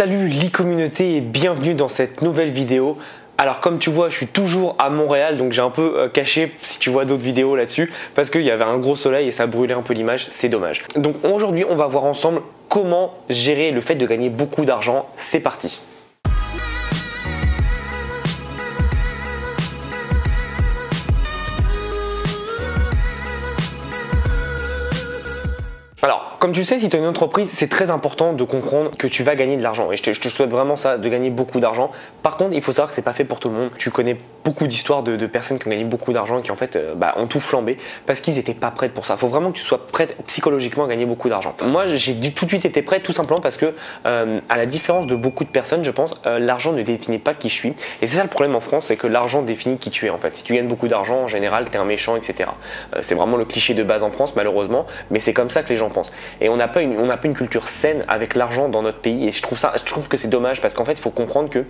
Salut l'e-communauté et bienvenue dans cette nouvelle vidéo. Alors comme tu vois, je suis toujours à Montréal, donc j'ai un peu caché si tu vois d'autres vidéos là-dessus parce qu'il y avait un gros soleil et ça brûlait un peu l'image, c'est dommage. Donc aujourd'hui on va voir ensemble comment gérer le fait de gagner beaucoup d'argent. C'est parti. Alors, comme tu le sais, si tu as une entreprise, c'est très important de comprendre que tu vas gagner de l'argent. Et je te souhaite vraiment ça, de gagner beaucoup d'argent. Par contre, il faut savoir que c'est pas fait pour tout le monde. Tu connais beaucoup d'histoires de personnes qui ont gagné beaucoup d'argent et qui en fait ont tout flambé parce qu'ils n'étaient pas prêts pour ça. Il faut vraiment que tu sois prête psychologiquement à gagner beaucoup d'argent. Moi, j'ai tout de suite été prêt tout simplement parce que, à la différence de beaucoup de personnes, je pense, l'argent ne définit pas qui je suis. Et c'est ça le problème en France, c'est que l'argent définit qui tu es en fait. Si tu gagnes beaucoup d'argent, en général, tu es un méchant, etc. C'est vraiment le cliché de base en France, malheureusement, mais c'est comme ça que les gens pensent. Et on n'a pas une culture saine avec l'argent dans notre pays et je trouve que c'est dommage parce qu'en fait il faut comprendre que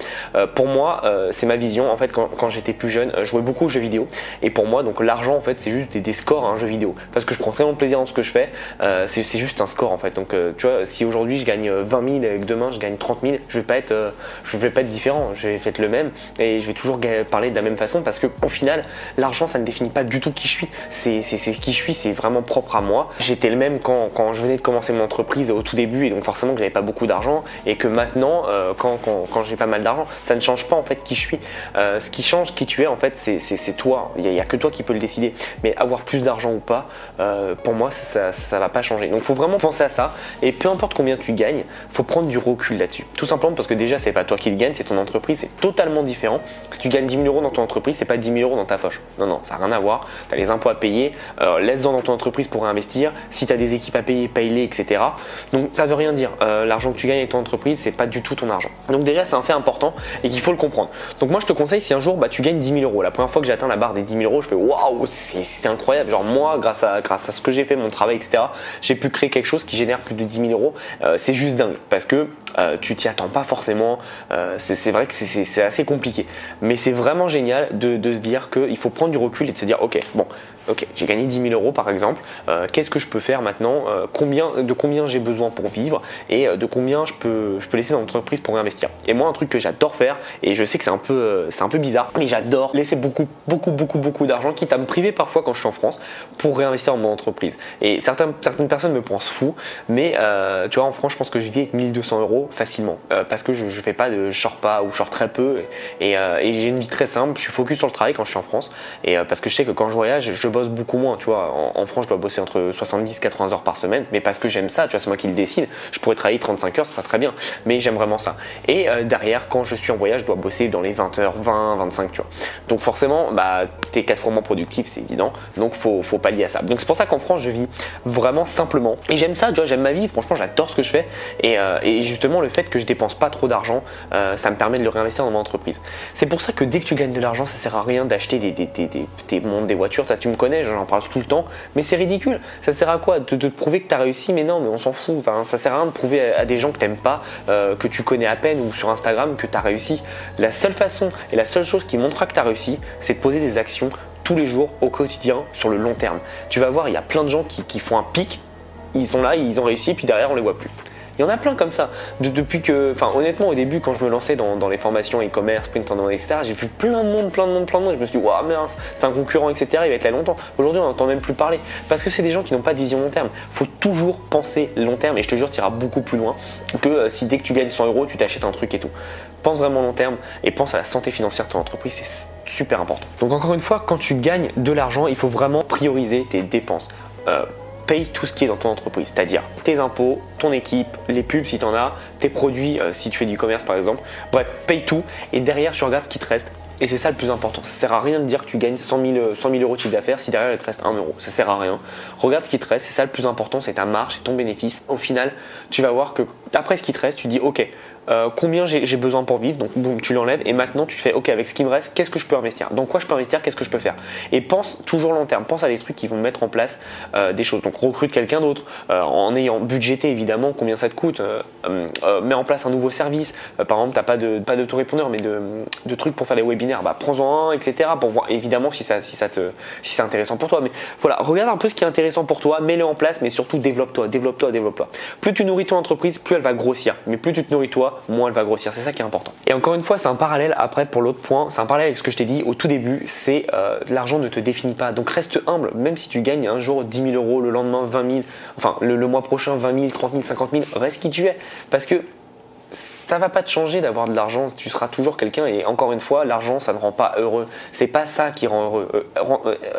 pour moi c'est ma vision en fait quand j'étais plus jeune, je jouais beaucoup aux jeux vidéo et pour moi donc l'argent en fait c'est juste des scores à un jeu vidéo parce que je prends tellement plaisir dans ce que je fais, c'est juste un score en fait. Donc tu vois, si aujourd'hui je gagne 20 000 et que demain je gagne 30 000, je vais pas être différent, je vais faire le même et je vais toujours parler de la même façon parce que au final l'argent ça ne définit pas du tout qui je suis, c'est qui je suis, c'est vraiment propre à moi. J'étais le même quand je venais de commencer mon entreprise au tout début et donc forcément que j'avais pas beaucoup d'argent et que maintenant quand j'ai pas mal d'argent ça ne change pas en fait qui je suis. Ce qui change qui tu es en fait c'est toi, il y a que toi qui peux le décider, mais avoir plus d'argent ou pas pour moi ça va pas changer. Donc il faut vraiment penser à ça et peu importe combien tu gagnes, faut prendre du recul là-dessus, tout simplement parce que déjà c'est pas toi qui le gagne, c'est ton entreprise, c'est totalement différent. Si tu gagnes 10 000 € dans ton entreprise, c'est pas 10 000 € dans ta poche, non ça n'a rien à voir. Tu as les impôts à payer, laisse-en dans ton entreprise pour réinvestir. Si tu as des équipes à payer, paye-les, etc. Donc ça veut rien dire. L'argent que tu gagnes avec ton entreprise, c'est pas du tout ton argent. Donc déjà c'est un fait important et qu'il faut le comprendre. Donc moi je te conseille, si un jour tu gagnes 10 000 €, la première fois que j'ai atteint la barre des 10 000 €, je fais waouh, c'est incroyable. Genre moi, grâce à ce que j'ai fait, mon travail, etc., j'ai pu créer quelque chose qui génère plus de 10 000 €. C'est juste dingue parce que tu t'y attends pas forcément. C'est vrai que c'est assez compliqué. Mais c'est vraiment génial de se dire qu'il faut prendre du recul et de se dire ok, j'ai gagné 10 000 € par exemple, qu'est-ce que je peux faire maintenant, de combien j'ai besoin pour vivre et de combien je peux laisser dans l'entreprise pour réinvestir. Et moi un truc que j'adore faire, et je sais que c'est un peu bizarre, mais j'adore laisser beaucoup d'argent, quitte à me priver parfois quand je suis en France pour réinvestir dans mon entreprise. Et certaines personnes me pensent fou, mais tu vois en France je pense que je vis avec 1 200 € facilement, parce que je fais pas je sors pas ou je sors très peu et j'ai une vie très simple, je suis focus sur le travail quand je suis en France et parce que je sais que quand je voyage je bosse beaucoup moins, tu vois. En France, je dois bosser entre 70-80 heures par semaine, mais parce que j'aime ça, tu vois, c'est moi qui le décide. Je pourrais travailler 35 heures, c'est pas très bien, mais j'aime vraiment ça. Et derrière, quand je suis en voyage, je dois bosser dans les 20 heures, 20, 25, tu vois. Donc forcément, t'es 4 fois moins productif, c'est évident. Donc faut pallier à ça. Donc c'est pour ça qu'en France, je vis vraiment simplement. Et j'aime ça, tu vois, j'aime ma vie. Franchement, j'adore ce que je fais. Et justement, le fait que je dépense pas trop d'argent, ça me permet de le réinvestir dans mon entreprise. C'est pour ça que dès que tu gagnes de l'argent, ça sert à rien d'acheter des voitures. Ça, tu me connais, j'en parle tout le temps, mais c'est ridicule. Ça sert à quoi de te prouver que tu as réussi? Mais non, mais on s'en fout. Enfin, ça sert à rien de prouver à des gens que tu n'aimes pas, que tu connais à peine ou sur Instagram que tu as réussi. La seule façon et la seule chose qui montrera que tu as réussi, c'est de poser des actions tous les jours, au quotidien, sur le long terme. Tu vas voir, il y a plein de gens qui font un pic, ils sont là, ils ont réussi, puis derrière, on les voit plus. Il y en a plein comme ça. Depuis que, honnêtement, au début, quand je me lançais dans les formations e-commerce, print on demand, etc., j'ai vu plein de monde. Je me suis dit, waouh, mince, c'est un concurrent, etc., il va être là longtemps. Aujourd'hui, on n'entend même plus parler parce que c'est des gens qui n'ont pas de vision long terme. Il faut toujours penser long terme et je te jure, tu iras beaucoup plus loin que si dès que tu gagnes 100 €, tu t'achètes un truc et tout. Pense vraiment long terme et pense à la santé financière de ton entreprise, c'est super important. Donc, encore une fois, quand tu gagnes de l'argent, il faut vraiment prioriser tes dépenses. Paye tout ce qui est dans ton entreprise, c'est-à-dire tes impôts, ton équipe, les pubs si tu en as, tes produits si tu fais du commerce par exemple. Bref, paye tout et derrière tu regardes ce qui te reste. Et c'est ça le plus important. Ça sert à rien de dire que tu gagnes 100 000 € de chiffre d'affaires si derrière il te reste 1 €. Ça sert à rien. Regarde ce qui te reste, c'est ça le plus important, c'est ta marge, c'est ton bénéfice. Au final, tu vas voir que après ce qui te reste, tu dis ok, combien j'ai besoin pour vivre, donc boum, tu l'enlèves et maintenant tu fais ok, avec ce qui me reste, qu'est-ce que je peux investir, dans quoi je peux investir, qu'est-ce que je peux faire, et pense toujours long terme, pense à des trucs qui vont mettre en place des choses. Donc recrute quelqu'un d'autre en ayant budgété évidemment combien ça te coûte, mets en place un nouveau service, par exemple t'as pas d'autorépondeur mais de trucs pour faire des webinaires, prends-en un, etc., pour voir évidemment si c'est intéressant pour toi. Mais voilà, regarde un peu ce qui est intéressant pour toi, mets-le en place, mais surtout développe-toi. Plus tu nourris ton entreprise, plus elle va grossir. Mais plus tu te nourris toi, moins elle va grossir. C'est ça qui est important. Et encore une fois, c'est un parallèle après pour l'autre point. C'est un parallèle avec ce que je t'ai dit au tout début. C'est l'argent ne te définit pas. Donc reste humble. Même si tu gagnes un jour 10 000 euros, le lendemain 20 000, enfin le mois prochain 20 000, 30 000, 50 000, reste qui tu es. Parce que ça va pas te changer d'avoir de l'argent, tu seras toujours quelqu'un et encore une fois, l'argent ça ne rend pas heureux. C'est pas ça qui rend heureux.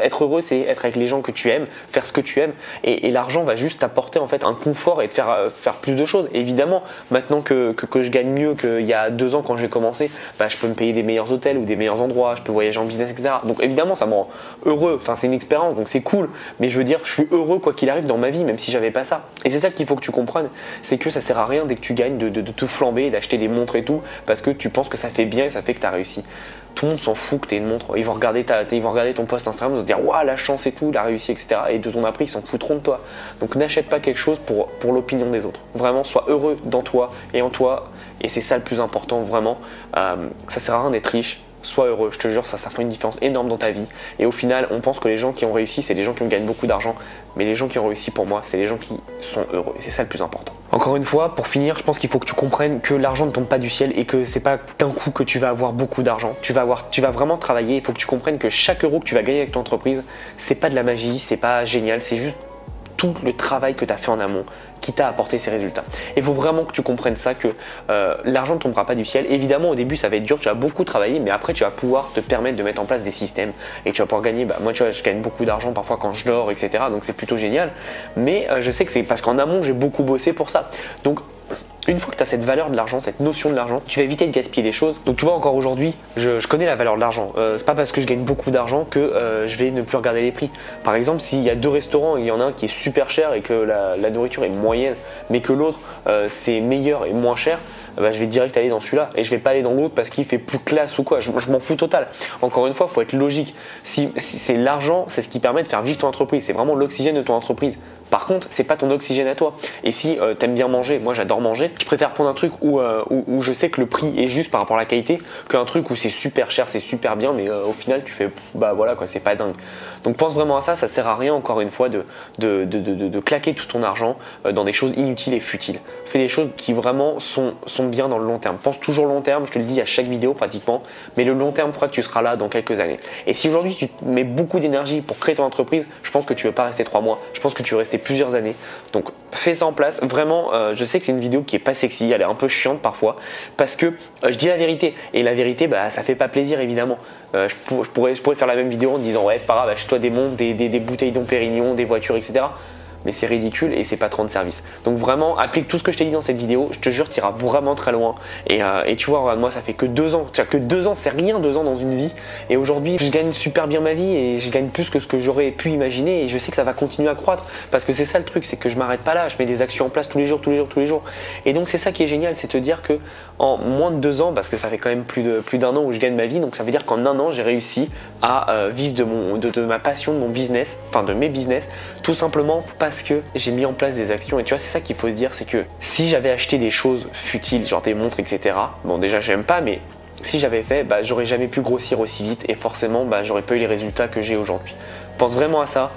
Être heureux, c'est être avec les gens que tu aimes, faire ce que tu aimes et l'argent va juste t'apporter en fait un confort et te faire plus de choses. Et évidemment, maintenant que je gagne mieux qu'il y a 2 ans quand j'ai commencé, bah, je peux me payer des meilleurs hôtels ou des meilleurs endroits, je peux voyager en business, etc. Donc évidemment, ça me rend heureux. Enfin, c'est une expérience, donc c'est cool. Mais je veux dire, je suis heureux quoi qu'il arrive dans ma vie, même si j'avais pas ça. Et c'est ça qu'il faut que tu comprennes, c'est que ça sert à rien dès que tu gagnes de tout flamber, d'acheter des montres et tout parce que tu penses que ça fait bien et ça fait que tu as réussi. Tout le monde s'en fout que tu aies une montre. Ils vont regarder ton post Instagram, ils vont te dire waouh, la chance et tout, la réussi, etc. Et 2 ans après, ils s'en foutront de toi. Donc n'achète pas quelque chose pour l'opinion des autres. Vraiment, sois heureux dans toi et en toi. Et c'est ça le plus important, vraiment. Ça sert à rien d'être riche. Sois heureux, je te jure, ça fait une différence énorme dans ta vie. Et au final, on pense que les gens qui ont réussi, c'est les gens qui ont gagné beaucoup d'argent. Mais les gens qui ont réussi, pour moi, c'est les gens qui sont heureux. Et c'est ça le plus important. Encore une fois, pour finir, je pense qu'il faut que tu comprennes que l'argent ne tombe pas du ciel et que c'est pas d'un coup que tu vas avoir beaucoup d'argent. Tu vas vraiment travailler. Il faut que tu comprennes que chaque euro que tu vas gagner avec ton entreprise, c'est pas de la magie, c'est pas génial, c'est juste tout le travail que tu as fait en amont qui t'a apporté ces résultats. Il faut vraiment que tu comprennes ça, que l'argent ne tombera pas du ciel. Évidemment, au début, ça va être dur, tu vas beaucoup travailler, mais après, tu vas pouvoir te permettre de mettre en place des systèmes et tu vas pouvoir gagner. Bah, moi, tu vois, je gagne beaucoup d'argent parfois quand je dors, etc. Donc, c'est plutôt génial. Mais je sais que c'est parce qu'en amont, j'ai beaucoup bossé pour ça. Donc, une fois que tu as cette valeur de l'argent, cette notion de l'argent, tu vas éviter de gaspiller les choses. Donc tu vois, encore aujourd'hui, je connais la valeur de l'argent. C'est pas parce que je gagne beaucoup d'argent que je vais ne plus regarder les prix. Par exemple, s'il y a 2 restaurants et il y en a un qui est super cher et que la nourriture est moyenne, mais que l'autre c'est meilleur et moins cher, bah, je vais direct aller dans celui-là et je vais pas aller dans l'autre parce qu'il fait plus classe ou quoi. Je m'en fous total. Encore une fois, il faut être logique. Si c'est l'argent, c'est ce qui permet de faire vivre ton entreprise. C'est vraiment l'oxygène de ton entreprise. Par contre, c'est pas ton oxygène à toi. Et si tu aimes bien manger, moi j'adore manger, je préfère prendre un truc où je sais que le prix est juste par rapport à la qualité qu'un truc où c'est super cher, c'est super bien, mais au final tu fais bah voilà quoi, c'est pas dingue. Donc pense vraiment à ça, ça sert à rien encore une fois de claquer tout ton argent dans des choses inutiles et futiles. Fais des choses qui vraiment sont bien dans le long terme. Pense toujours long terme, je te le dis à chaque vidéo pratiquement, mais le long terme fera que tu seras là dans quelques années. Et si aujourd'hui tu mets beaucoup d'énergie pour créer ton entreprise, je pense que tu ne veux pas rester 3 mois, je pense que tu veux rester plusieurs années. Donc fais ça en place. Vraiment, je sais que c'est une vidéo qui est pas sexy, elle est un peu chiante parfois parce que je dis la vérité et la vérité, bah, ça fait pas plaisir évidemment. Je pourrais faire la même vidéo en disant ouais c'est pas grave, achète-toi des montres, des bouteilles Dom Pérignon, des voitures, etc. Mais c'est ridicule et c'est pas te rendre service. Donc vraiment, applique tout ce que je t'ai dit dans cette vidéo. Je te jure, tu iras vraiment très loin. Et tu vois, regarde, moi, ça fait que 2 ans. Que 2 ans, c'est rien, 2 ans dans une vie. Et aujourd'hui, je gagne super bien ma vie et je gagne plus que ce que j'aurais pu imaginer. Et je sais que ça va continuer à croître parce que c'est ça le truc, c'est que je m'arrête pas là. Je mets des actions en place tous les jours, tous les jours, tous les jours. Et donc c'est ça qui est génial, c'est te dire que en moins de 2 ans, parce que ça fait quand même plus d'un an où je gagne ma vie, donc ça veut dire qu'en 1 an, j'ai réussi à vivre de ma passion, de mon business, enfin de mes business, tout simplement parce que j'ai mis en place des actions. Et tu vois, c'est ça qu'il faut se dire, c'est que si j'avais acheté des choses futiles, genre des montres, etc. Bon, déjà, j'aime pas, mais si j'avais fait, bah, j'aurais jamais pu grossir aussi vite et forcément, bah, j'aurais pas eu les résultats que j'ai aujourd'hui. Pense vraiment à ça.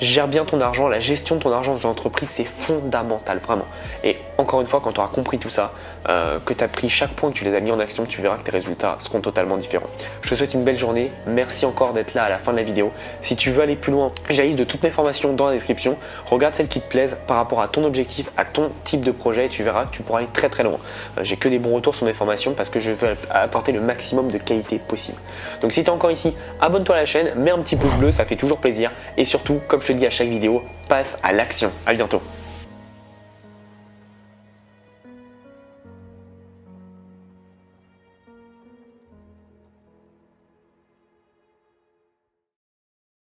Gère bien ton argent, la gestion de ton argent dans ton entreprise, c'est fondamental, vraiment. Et encore une fois, quand tu auras compris tout ça, que tu as pris chaque point, que tu les as mis en action, tu verras que tes résultats seront totalement différents. Je te souhaite une belle journée. Merci encore d'être là à la fin de la vidéo. Si tu veux aller plus loin, j'ai la liste de toutes mes formations dans la description. Regarde celles qui te plaisent par rapport à ton objectif, à ton type de projet et tu verras que tu pourras aller très très loin. J'ai que des bons retours sur mes formations parce que je veux apporter le maximum de qualité possible. Donc si tu es encore ici, abonne-toi à la chaîne, mets un petit pouce bleu, ça fait toujours plaisir. Et surtout, comme je te dis à chaque vidéo, passe à l'action. À bientôt.